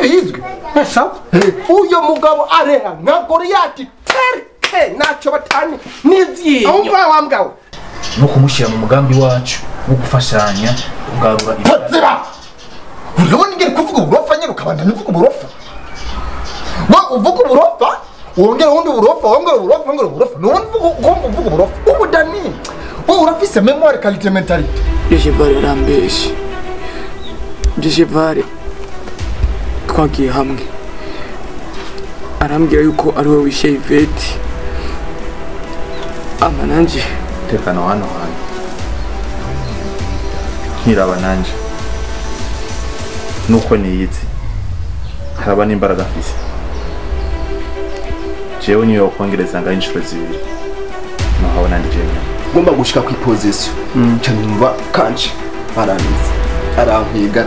ntibizwi esa uyo mugabo areha nka Goriyati terke naco batani n'ivyinyo umva wambwawe no kumushyira mu mugambi wacu wo gufashanya kugarura ibazira urabona ingere kuvuga uburofa nyine ukabandanya uvuga uburofa wa uvuga uburofa wongera ubundi uburofa wongera uburofa nubundi uvuga uburofa ubu Dani wowe urafise memoire qualité mentalite Jevare arambeshe Jevare twagiye hamwe arambwira yuko ari wowe wishe Ivete ama nanje tekana hano nkiraba nanje nuko niyitse haraba n'imbaraga afise jewe niyo kongereza nga inshuro zibiri naho nandi jewe ngomba gushika ku position cyanyumva kanje araniza araniga